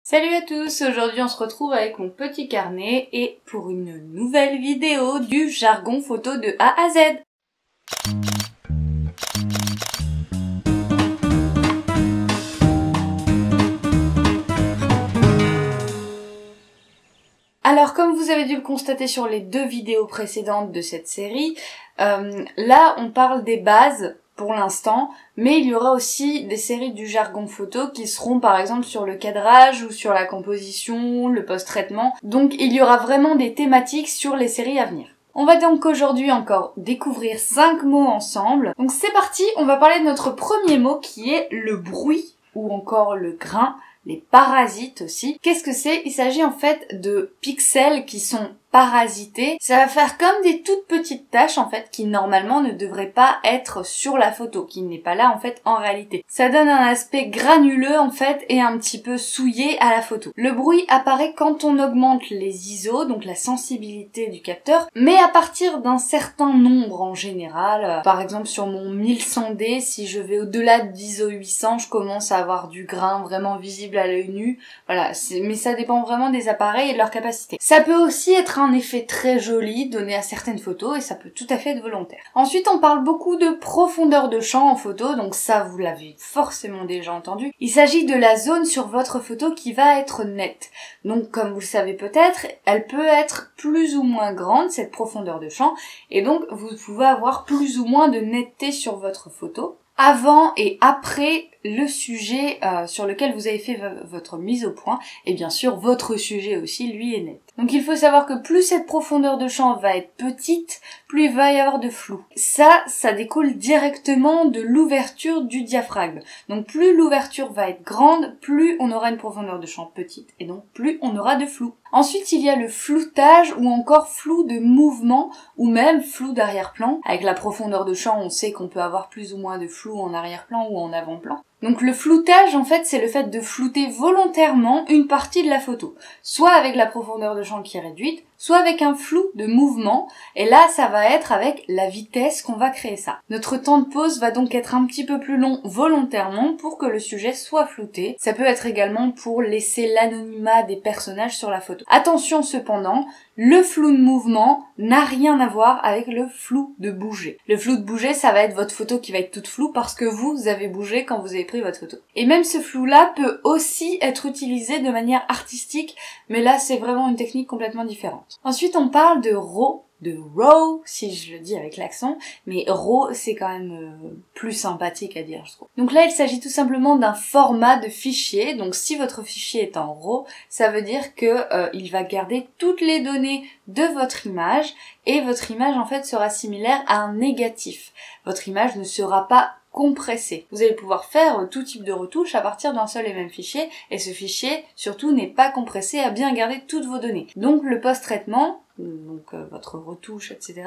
Salut à tous, aujourd'hui on se retrouve avec mon petit carnet et pour une nouvelle vidéo du jargon photo de A à Z. Alors comme vous avez dû le constater sur les deux vidéos précédentes de cette série, là on parle des bases pour l'instant, mais il y aura aussi des séries du jargon photo qui seront par exemple sur le cadrage ou sur la composition, le post-traitement. Donc il y aura vraiment des thématiques sur les séries à venir. On va donc aujourd'hui encore découvrir 5 mots ensemble. Donc c'est parti, on va parler de notre premier mot qui est le bruit ou encore le grain, les parasites aussi. Qu'est-ce que c'est? Il s'agit en fait de pixels qui sont parasités. Ça va faire comme des toutes petites taches en fait qui normalement ne devraient pas être sur la photo, qui n'est pas là en fait en réalité. Ça donne un aspect granuleux en fait et un petit peu souillé à la photo. Le bruit apparaît quand on augmente les ISO, donc la sensibilité du capteur, mais à partir d'un certain nombre en général. Par exemple sur mon 1100D, si je vais au-delà d'ISO 800, je commence à avoir du grain vraiment visible à l'œil nu. Voilà, mais ça dépend vraiment des appareils et de leur capacité. Ça peut aussi être un effet très joli donné à certaines photos et ça peut tout à fait être volontaire. Ensuite, on parle beaucoup de profondeur de champ en photo, donc ça vous l'avez forcément déjà entendu. Il s'agit de la zone sur votre photo qui va être nette. Donc comme vous le savez peut-être, elle peut être plus ou moins grande, cette profondeur de champ, et donc vous pouvez avoir plus ou moins de netteté sur votre photo avant et après le sujet sur lequel vous avez fait votre mise au point, et bien sûr votre sujet aussi lui est net. Donc il faut savoir que plus cette profondeur de champ va être petite, plus il va y avoir de flou. Ça découle directement de l'ouverture du diaphragme. Donc plus l'ouverture va être grande, plus on aura une profondeur de champ petite, et donc plus on aura de flou. Ensuite il y a le floutage ou encore flou de mouvement, ou même flou d'arrière-plan. Avec la profondeur de champ, on sait qu'on peut avoir plus ou moins de flou en arrière-plan ou en avant-plan. Donc le floutage, en fait, c'est le fait de flouter volontairement une partie de la photo, soit avec la profondeur de champ qui est réduite, soit avec un flou de mouvement, et là ça va être avec la vitesse qu'on va créer ça. Notre temps de pause va donc être un petit peu plus long volontairement pour que le sujet soit flouté. Ça peut être également pour laisser l'anonymat des personnages sur la photo. Attention cependant, le flou de mouvement n'a rien à voir avec le flou de bouger. Le flou de bouger, ça va être votre photo qui va être toute floue parce que vous avez bougé quand vous avez pris votre photo. Et même ce flou-là peut aussi être utilisé de manière artistique, mais là c'est vraiment une technique complètement différente. Ensuite on parle de RAW, si je le dis avec l'accent, mais RAW c'est quand même plus sympathique à dire je trouve. Donc là il s'agit tout simplement d'un format de fichier, donc si votre fichier est en RAW, ça veut dire que il va garder toutes les données de votre image, et votre image en fait sera similaire à un négatif. Votre image ne sera pas compressé. Vous allez pouvoir faire tout type de retouches à partir d'un seul et même fichier, et ce fichier surtout n'est pas compressé, à bien garder toutes vos données. Donc le post-traitement, donc votre retouche, etc.,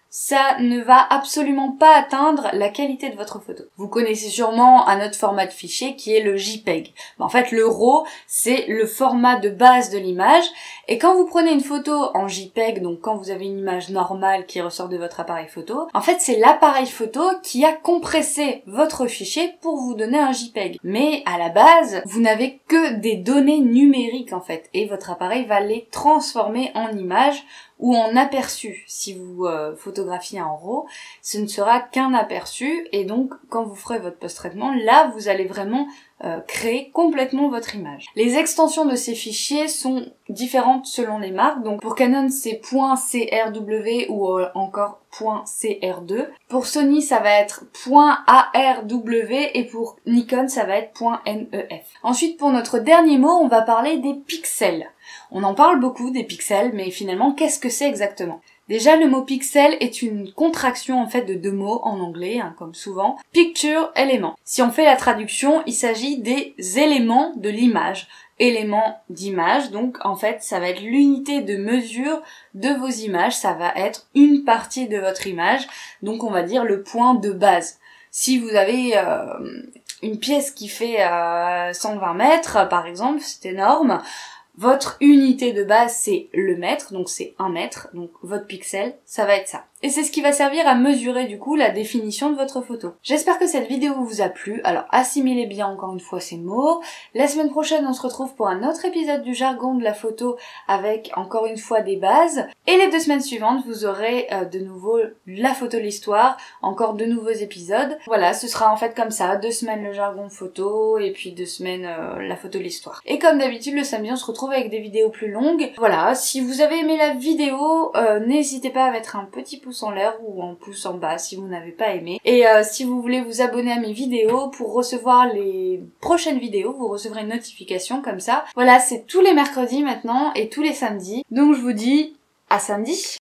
ça ne va absolument pas atteindre la qualité de votre photo. Vous connaissez sûrement un autre format de fichier qui est le JPEG. En fait, le RAW, c'est le format de base de l'image, et quand vous prenez une photo en JPEG, donc quand vous avez une image normale qui ressort de votre appareil photo, en fait, c'est l'appareil photo qui a compressé votre fichier pour vous donner un JPEG. Mais à la base, vous n'avez que des données numériques en fait, et votre appareil va les transformer en images ou en aperçu. Si vous photographiez en RAW, ce ne sera qu'un aperçu, et donc quand vous ferez votre post-traitement, là vous allez vraiment créer complètement votre image. Les extensions de ces fichiers sont différentes selon les marques, donc pour Canon c'est .crw ou encore .cr2. Pour Sony ça va être .arw et pour Nikon ça va être .nef. Ensuite pour notre dernier mot, on va parler des pixels. On en parle beaucoup des pixels, mais finalement qu'est-ce que c'est exactement ? Déjà, le mot pixel est une contraction en fait de deux mots en anglais, comme souvent. Picture, élément. Si on fait la traduction, il s'agit des éléments de l'image. Éléments d'image, donc en fait ça va être l'unité de mesure de vos images, ça va être une partie de votre image, donc on va dire le point de base. Si vous avez une pièce qui fait 120 mètres par exemple, c'est énorme. Votre unité de base, c'est le mètre, donc c'est 1 mètre, donc votre pixel, ça va être ça. Et c'est ce qui va servir à mesurer du coup la définition de votre photo. J'espère que cette vidéo vous a plu, alors assimilez bien encore une fois ces mots. La semaine prochaine on se retrouve pour un autre épisode du jargon de la photo avec encore une fois des bases. Et les 2 semaines suivantes vous aurez de nouveau la photo l'histoire, encore 2 nouveaux épisodes. Voilà, ce sera en fait comme ça, 2 semaines le jargon photo et puis 2 semaines la photo l'histoire. Et comme d'habitude le samedi on se retrouve avec des vidéos plus longues. Voilà, si vous avez aimé la vidéo, n'hésitez pas à mettre un petit pouce en l'air ou un pouce en bas si vous n'avez pas aimé. Et si vous voulez vous abonner à mes vidéos pour recevoir les prochaines vidéos, vous recevrez une notification comme ça. Voilà, c'est tous les mercredis maintenant et tous les samedis. Donc je vous dis à samedi.